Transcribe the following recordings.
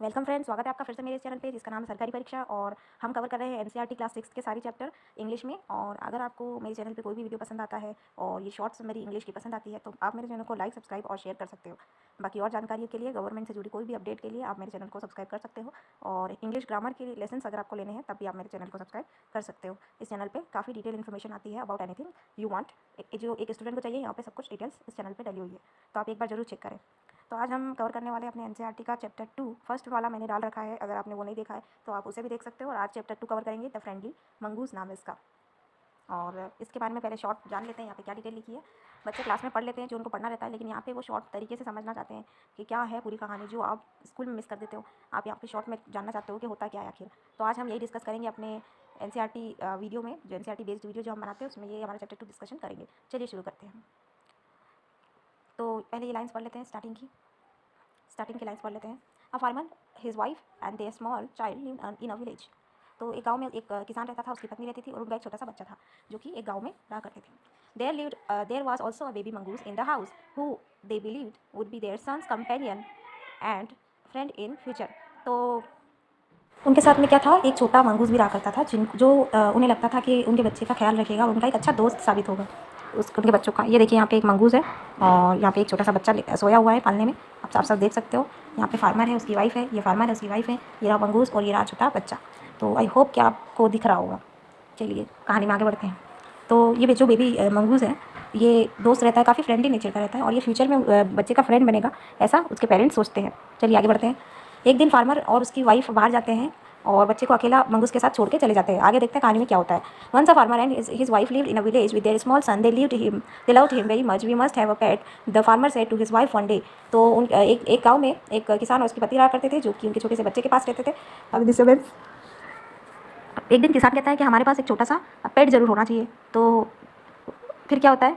Welcome friends, स्वागत है आपका फिर से मेरे इस चैनल पे जिसका नाम है सरकारी परीक्षा। और हम कवर कर रहे हैं एनसीईआरटी क्लास 6 के सारे चैप्टर इंग्लिश में। और अगर आपको मेरे चैनल पे कोई भी वीडियो पसंद आता है और ये शॉर्ट्स मेरी इंग्लिश की पसंद आती है तो आप मेरे चैनल को लाइक, सब्सक्राइब और शेयर कर सकते हो। बाकी और जानकारी के लिए, गवर्नमेंट से जुड़ी कोई भी अपडेट के लिए आप मेरे चैनल को सब्सक्राइब कर सकते हो। और इंग्लिश ग्रामर के लेसन अगर आपको लेने हैं तब भी आप मेरे चैनल को सब्सक्राइब कर सकते हो। इस चैनल पर काफ़ी डिटेल इन्फॉर्मेशन आती है अबाउट एनीथिंग यू वांट। जो एक स्टूडेंट को चाहिए, यहाँ पे सब कुछ डिटेल्स इस चैनल पर डली हुई है, तो आप एक बार जरूर चेक करें। तो आज हम कवर करने वाले हैं अपने एनसीईआरटी का चैप्टर 2। फर्स्ट वाला मैंने डाल रखा है, अगर आपने वो नहीं देखा है तो आप उसे भी देख सकते हो। और आज चैप्टर 2 कवर करेंगे, द फ्रेंडली मंगूस नाम है इसका। और इसके बारे में पहले शॉर्ट जान लेते हैं, यहाँ पे क्या डिटेल लिखी है। बच्चे क्लास में पढ़ लेते हैं जो उनको पढ़ना रहता है, लेकिन यहाँ पे वो शॉर्ट तरीके से समझना चाहते हैं कि क्या है पूरी कहानी, जो आप स्कूल में मिस कर देते हो। आप यहाँ पे शॉर्ट में जानना चाहते हो कि होता क्या है आखिर। तो आज हम यही डिस्कस करेंगे अपने एनसीईआरटी वीडियो में, जो एनसीईआरटी बेस्ड वीडियो जो हम बनाते हैं उसमें ये हमारा चैप्टर 2 डिस्कशन करेंगे। चलिए शुरू करते हैं। तो पहले ये लाइन्स पढ़ लेते हैं स्टार्टिंग की लाइन्स पढ़ लेते हैं। A farmer, his wife and their small child lived in a village. तो एक गांव में एक किसान रहता था, उसकी पत्नी रहती थी और उनका एक छोटा सा बच्चा था जो कि एक गांव में रहा करते थे। There was also a baby mongoose in the house who they believed would be their son's companion and friend in future. तो उनके साथ में क्या था, एक छोटा मंगूस भी रहा करता था जो उन्हें लगता था कि उनके बच्चे का ख्याल रखेगा और उनका एक अच्छा दोस्त साबित होगा उनके बच्चों का। ये देखिए, यहाँ पे एक मंगूस है और यहाँ पे एक छोटा सा बच्चा सोया हुआ है पालने में। आप सब देख सकते हो। यहाँ पे फार्मर है, उसकी वाइफ है, ये फार्मर है, उसकी वाइफ है, ये रहा मंगूस और ये रहा छोटा बच्चा। तो आई होप कि आपको दिख रहा होगा। चलिए कहानी में आगे बढ़ते हैं। तो ये जो बेबी मंगूस है, ये दोस्त रहता है, काफ़ी फ्रेंडली नेचर का रहता है और ये फ्यूचर में बच्चे का फ्रेंड बनेगा, ऐसा उसके पेरेंट्स सोचते हैं। चलिए आगे बढ़ते हैं। एक दिन फार्मर और उसकी वाइफ बाहर जाते हैं और बच्चे को अकेला मंगूस के साथ छोड़ के चले जाते हैं। आगे देखते हैं कहानी में क्या होता है। Once a farmer and his wife lived in a village with their small son. They loved him very much. We must have a pet, the farmer said to his wife one day. तो एक गाँव में एक किसान और उसकी पत्नी रहा करते थे जो कि उनके छोटे से बच्चे के पास रहते थे। अब डिस्टर्बेंस। एक दिन किसान कहता है कि हमारे पास एक छोटा सा पेट ज़रूर होना चाहिए। तो फिर क्या होता है,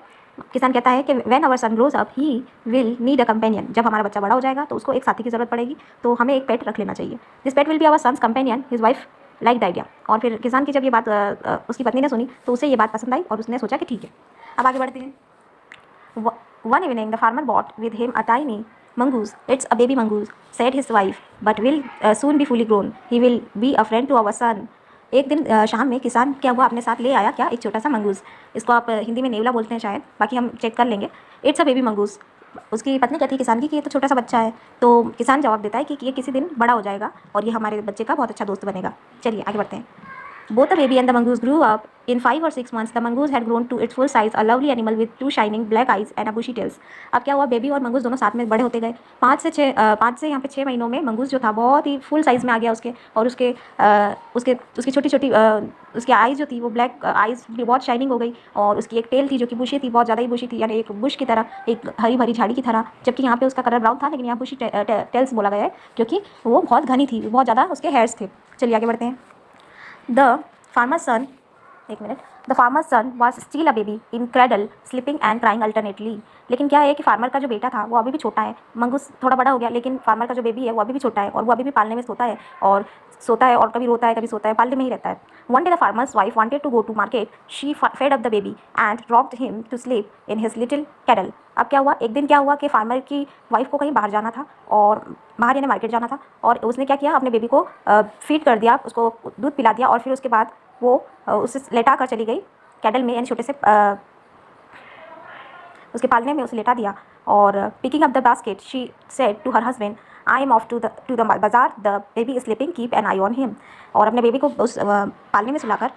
किसान कहता है कि when our son grows up he will need a companion. जब हमारा बच्चा बड़ा हो जाएगा तो उसको एक साथी की ज़रूरत पड़ेगी, तो हमें एक पेट रख लेना चाहिए। This pet will be our son's companion. His wife like the idea. और फिर किसान की जब ये बात उसकी पत्नी ने सुनी तो उसे ये बात पसंद आई और उसने सोचा कि ठीक है। अब आगे बढ़ते हैं। One evening, the farmer brought with him a tiny mongoose. It's a baby mongoose, said his wife, but will soon be fully grown. He will be a friend to our son. एक दिन शाम में किसान क्या हुआ, अपने साथ ले आया क्या, एक छोटा सा मंगूस। इसको आप हिंदी में नेवला बोलते हैं शायद, बाकी हम चेक कर लेंगे। It's a baby mongoose. उसकी पत्नी कहती है किसान की कि ये तो छोटा सा बच्चा है। तो किसान जवाब देता है कि ये किसी दिन बड़ा हो जाएगा और ये हमारे बच्चे का बहुत अच्छा दोस्त बनेगा। चलिए आगे बढ़ते हैं। Both the baby and the mongoose grew up. In 5 or 6 months, the mongoose had grown to its full size, a lovely animal with 2 shining black eyes and a bushy tails. अब क्या हुआ, बेबी और mongoose दोनों साथ में बड़े होते गए। 5 से यहाँ पे 6 महीनों में मंगूस जो था बहुत ही फुल साइज़ में आ गया उसके। और उसकी छोटी छोटी उसकी आइज़ जो थी वो ब्लैक आइज़ बहुत शाइनिंग हो गई। और उसकी एक टेल थी जो कि बुशी थी, बहुत ज़्यादा ही बुशी थी, यानी एक बुश की तरह, एक हरी भरी झाड़ी की तरह। जबकि यहाँ पे उसका कलर ब्राउन था, लेकिन यहाँ बुशी टेल्स बोला गया है क्योंकि वो बहुत घनी थी, बहुत ज़्यादा उसके हेयर्स थे। चलिए आगे बढ़ते हैं। The farmer's son, एक मिनट। The farmer's son was still a baby in cradle, sleeping and crying alternately. लेकिन क्या है कि फार्मर का जो बेटा था वो अभी भी छोटा है। मंगूस थोड़ा बड़ा हो गया, लेकिन फार्मर का जो बेबी है वो अभी भी छोटा है और वो अभी भी पालने में सोता है और कभी रोता है, कभी सोता है, पालने में ही रहता है। One day the farmer's wife wanted to go to market. She fed up the baby and dropped him to sleep in his little cradle. अब क्या हुआ, एक दिन क्या हुआ कि फार्मर की वाइफ को कहीं बाहर जाना था और बाहर यानी मार्केट जाना था, और उसने क्या किया, अपने बेबी को फीड कर दिया, उसको दूध पिला दिया और फिर उसके बाद वो उसे लेटा कर चली गई कैडल में, यानी छोटे से उसके पालने में उसे लेटा दिया। और picking up the basket she said to her husband, I am off to the bazaar, the baby is sleeping, keep an eye on him. और अपने बेबी को उस पालने में सुलाकर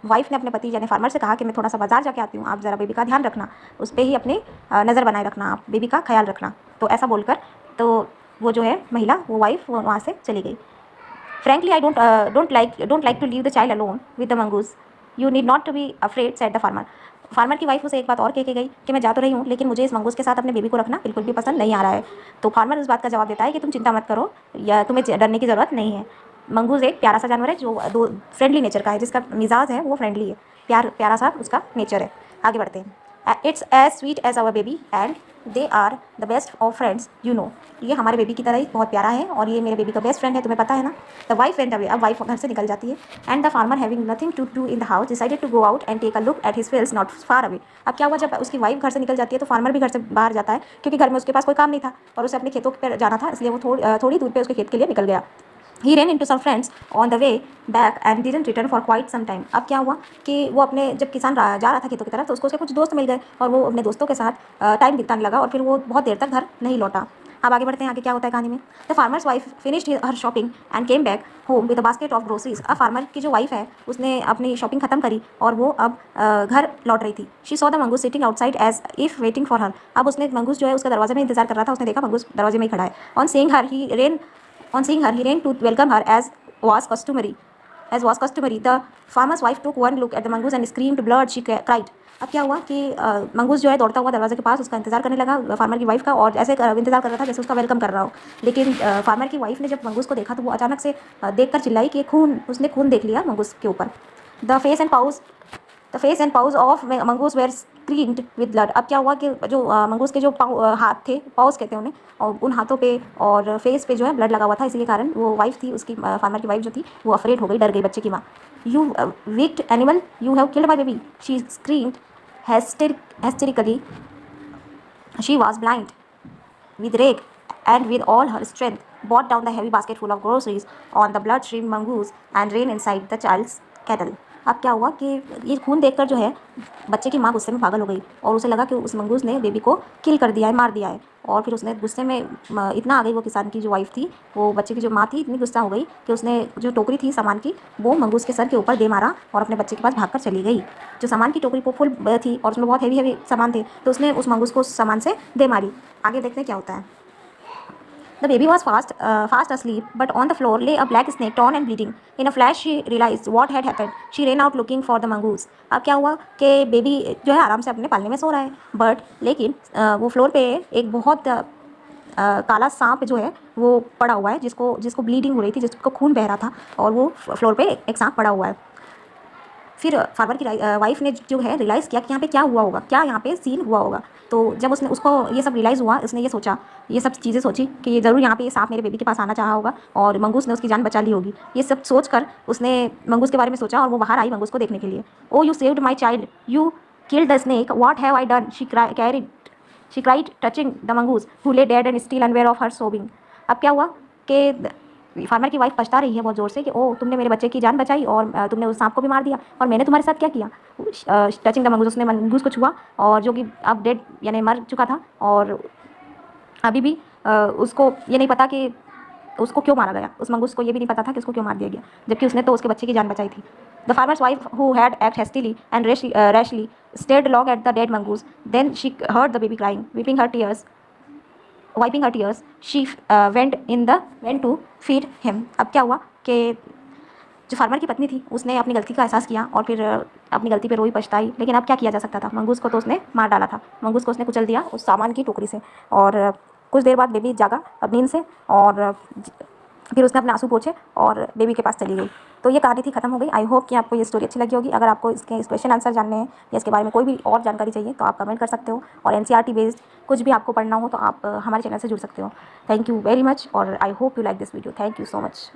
वाइफ ने अपने पति यानी फार्मर से कहा कि मैं थोड़ा सा बाजार जाके आती हूँ, आप ज़रा बेबी का ध्यान रखना, उस पर ही अपनी नज़र बनाए रखना, आप बेबी का ख्याल रखना। तो ऐसा बोलकर तो वो जो है महिला, वो वाइफ वहाँ से चली गई। Frankly, I don't like to leave the child alone with the mongoose. You need not to be afraid, said the farmer. Farmer की वाइफ उसे एक बात और कह के गई कि मैं जा तो रही हूँ, लेकिन मुझे इस मंगूस के साथ अपने बेबी को रखना बिल्कुल भी पसंद नहीं आ रहा है। तो फार्मर उस बात का जवाब देता है कि तुम चिंता मत करो, या तुम्हें डरने की ज़रूरत नहीं है। मंगूस एक प्यारा सा जानवर है जो फ्रेंडली नेचर का है, जिसका मिजाज है वो फ्रेंडली है, प्यारा सा उसका नेचर है। आगे बढ़ते हैं। It's as sweet as our baby and they are the best of friends you know. ये हमारे बेबी की तरह ही बहुत प्यारा है और ये मेरे बेबी का बेस्ट फ्रेंड है, तुम्हें पता है ना। द वाइफ वेंट अवे, अब वाइफ घर से निकल जाती है। And the farmer having nothing to do in the house decided to go out and take a look at his fields not far away. अब क्या हुआ, जब उसकी वाइफ घर से निकल जाती है तो फार्मर भी घर से बाहर जाता है, क्योंकि घर में उसके पास कोई काम नहीं था और उसे अपने खेतों पर जाना था, इसलिए वो थोड़ी दूर पर उसके खेत के लिए निकल गया। He ran into some friends on the way back and didn't return for quite some time। अब क्या हुआ कि वो अपने जब किसान जा रहा था खेतों की तरफ तो उसको उसके कुछ दोस्त मिल गए और वो अपने दोस्तों के साथ टाइम बिताने लगा और फिर वो बहुत देर तक घर नहीं लौटा। अब आगे बढ़ते हैं, आगे क्या होता है कहानी में। The farmer's wife finished her shopping and came back home with a basket of groceries. अब फार्मर की जो वाइफ है उसने अपनी शॉपिंग खत्म करी और वो अब घर लौट रही थी। She saw the mongoose sitting outside as if waiting for her. अब उसने मंगूस जो है उसका दरवाजे में इंतजार कर रहा था, उसने देखा मंगूस दरवाजे में ही खड़ा है। On seeing her he ran to welcome her as was customary. The farmer's wife took one look at the mongoose and screamed blood, she cried। अब क्या हुआ कि मंगूस जो है दौड़ता हुआ दरवाजे के पास उसका इंतजार करने लगा फार्मर की वाइफ का, और ऐसे इंतजार कर रहा था जैसे उसका वेलकम कर रहा हो। लेकिन फार्मर की वाइफ ने जब मंगूस को देखा तो वो अचानक से देखकर चिल्लाई कि उसने खून देख लिया मंगूस के ऊपर। The face and paws of mongoose were screened with blood. अब क्या हुआ कि जो मंगूस के जो हाथ थे, पाउज कहते हैं उन्हें, और उन हाथों पे और फेस पे जो है ब्लड लगा हुआ था। इसी के कारण वो वाइफ थी उसकी, फार्मर की वाइफ जो थी वो अफ्रेड हो गई, डर गई बच्चे की माँ। You wicked animal, you have killed my baby, she screamed hysterically। She was blind with rage and with all her strength brought down the heavy basket full of groceries on the bloodstream mongoose and ran inside the child's cattle। अब क्या हुआ कि ये खून देखकर जो है बच्चे की माँ गुस्से में पागल हो गई और उसे लगा कि उस मंगूस ने बेबी को किल कर दिया है, मार दिया है। और फिर उसने गुस्से में इतना आ गई, वो किसान की जो वाइफ थी, वो बच्चे की जो माँ थी, इतनी गुस्सा हो गई कि उसने जो टोकरी थी सामान की वो मंगूस के सर के ऊपर दे मारा और अपने बच्चे के पास भागकर चली गई। जो सामान की टोकरी फुल थी और उसमें बहुत हैवी सामान थे, तो उसने उस मंगूस को उस सामान से दे मारी। आगे देखते हैं क्या होता है। The baby was fast asleep, but on the floor lay a black snake, torn and bleeding. In a flash, she realized what had happened. She ran out looking for the mongoose। अब क्या हुआ कि baby जो है आराम से अपने पालने में सो रहा है, लेकिन वो फ्लोर पे एक बहुत काला सांप जो है वो पड़ा हुआ है, जिसको ब्लीडिंग हो रही थी, जिसको खून बह रहा था, और वो फ्लोर पे एक सांप पड़ा हुआ है। फिर फार्मर की वाइफ ने जो है रियलाइज़ किया कि यहाँ पे क्या हुआ होगा, क्या यहाँ पे सीन हुआ होगा। तो जब उसको ये सब रियलाइज़ हुआ, उसने ये सोचा, ये सब चीज़ें सोची कि ये ज़रूर यहाँ पे ये सांप मेरे बेबी के पास आना चाहा होगा और मंगूस ने उसकी जान बचा ली होगी। ये सब सोचकर उसने मंगूस के बारे में सोचा और वो बाहर आई मंगूस को देखने के लिए। O you saved my child, you killed the snake, what have I done, she cried touching the mongoose who lay dead and still unaware of her sobbing. अब क्या हुआ कि फार्मर की वाइफ पछता रही है बहुत ज़ोर से कि ओ तुमने मेरे बच्चे की जान बचाई और तुमने उस सांप को भी मार दिया, और मैंने तुम्हारे साथ क्या किया। टचिंग द मंगूस, उसने मंगूस को छुआ और जो कि अब डेड यानी मर चुका था, और अभी भी उसको ये नहीं पता कि उसको क्यों मारा गया। उस मंगूस को ये भी नहीं पता था कि उसको क्यों मार दिया गया, जबकि उसने तो उसके बच्चे की जान बचाई थी। The farmer's wife who had act hastily and rashly stared long at the dead mongoose, then she heard the baby crying, wiping her tears, she went to feed him. अब क्या हुआ कि जो फार्मर की पत्नी थी उसने अपनी गलती का एहसास किया और फिर अपनी गलती पे रोई, पछताई, लेकिन अब क्या किया जा सकता था। मंगूस को तो उसने मार डाला था, मंगूस को उसने कुचल दिया उस सामान की टोकरी से। और कुछ देर बाद बेबी जागा अब नींद से, और फिर उसने अपने आंसू पोंछे और बेबी के पास चली गई। तो ये कहानी थी, खत्म हो गई। आई होप कि आपको ये स्टोरी अच्छी लगी होगी। अगर आपको इसके क्वेश्चन आंसर जानने हैं या इसके बारे में कोई भी और जानकारी चाहिए तो आप कमेंट कर सकते हो, और एनसीईआरटी बेस्ड कुछ भी आपको पढ़ना हो तो आप हमारे चैनल से जुड़ सकते हो। थैंक यू वेरी मच और I hope you like this video. Thank you so much.